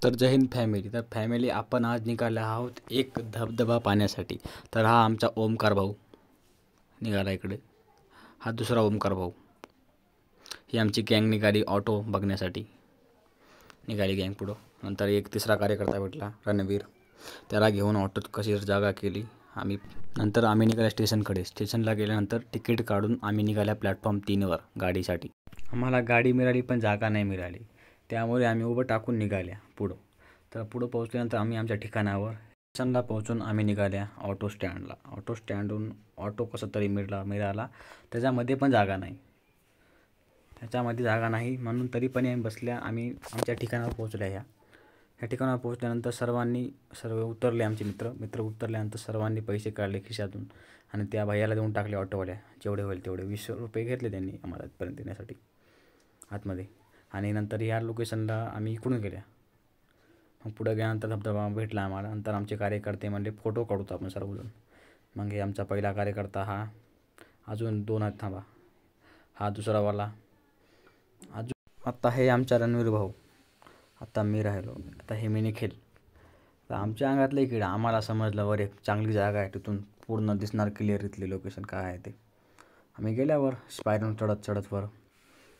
तर जय हिंद फॅमिली. तर फॅमिली आपण आज निघाले आहोत एक धबधबा पाहण्यासाठी. तर हा आमचा ओमकार भाऊ निघाला इकडे, हा दुसरा ओमकार भाऊ. ही आमची गँग निघाली ऑटो बघण्यासाठी, निघाली गँग पुढं. नंतर एक तिसरा कार्यकर्ता भेटला रणवीर, त्याला घेऊन ऑटोत कशी जागा केली आम्ही. नंतर आम्ही निघाल्या स्टेशनकडे. स्टेशनला गेल्यानंतर तिकीट काढून आम्ही निघाल्या प्लॅटफॉर्म 3वर गाडीसाठी. आम्हाला गाडी मिळाली पण जागा नाही मिळाली, त्यामुळे आम्ही उभं टाकून निघाल्या पुढं. तर पुढं पोहोचल्यानंतर आम्ही आमच्या ठिकाणावर स्टेशनला पोहोचून आम्ही निघाल्या ऑटो स्टँडला. ऑटो स्टँडहून ऑटो कसं तरी मिळाला, त्याच्यामध्ये पण जागा नाही. म्हणून तरी पण आम्ही बसल्या. आम्ही आमच्या ठिकाणावर पोहोचल्या. ह्या ठिकाणावर पोहोचल्यानंतर सर्व उतरले. आमचे मित्र उतरल्यानंतर सर्वांनी पैसे काढले खिशातून आणि त्या भैयाला देऊन टाकले ऑटोवाल्या. जेवढे होईल तेवढे 20 रुपये घेतले त्यांनी आम्हाला इथपर्यंत येण्यासाठी आतमध्ये. आणि नंतर ह्या लोकेशनला आम्ही इकडून गेल्या. मग पुढे गेल्यानंतर धबधबा भेटला आम्हाला. नंतर आमचे कार्यकर्ते म्हणले फोटो काढूत आपण सर्वजण. मग हे आमचा पहिला कार्यकर्ता, हा अजून 2 आहेत, थांबा, हा दुसरावाला, अजून आत्ता हे आमचा रणवीर भाऊ, आता मी राहिलो, आता हे मी निखिल. तर आमच्या अंगातलं इकडे आम्हाला समजलं वर एक चांगली जागा आहे, तिथून पूर्ण दिसणार क्लिअर इथले लोकेशन काय आहे ते. आम्ही गेल्यावर स्पायरन चढत वर,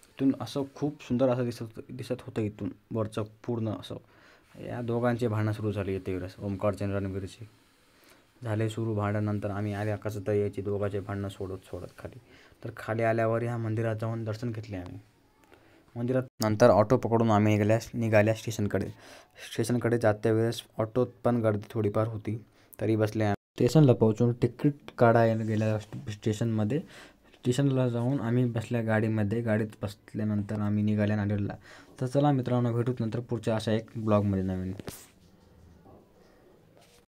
इथून असं खूप सुंदर असं दिसत होतं. इथून वरचं पूर्ण असं. या दोघांचे भांडणं सुरू झाली येते वेळेस, ओमकारचे आणि रणवीरचे झाले सुरू भांडण. नंतर आम्ही आल्या कसं तरी याची दोघांचे भांडणं सोडत खाली. तर खाली आल्यावर ह्या मंदिरात जाऊन दर्शन घेतले आम्ही मंदिरात. नंतर ऑटो पकडून आम्ही निघाल्या स्टेशनकडे. जात्या वेळेस ऑटोत पण गर्दी थोडीफार होती, तरी बसल्या. स्टेशनला पोहोचून तिकीट काढायला गेल्या स्टेशनला जाऊन आम्ही बसल्या गाडीमध्ये. गाडीत बसल्यानंतर आम्ही निघाल्या नांदेडला. तर चला मित्रांनो, भेटूत नंतर पुढच्या अशा एक ब्लॉगमध्ये नवीन.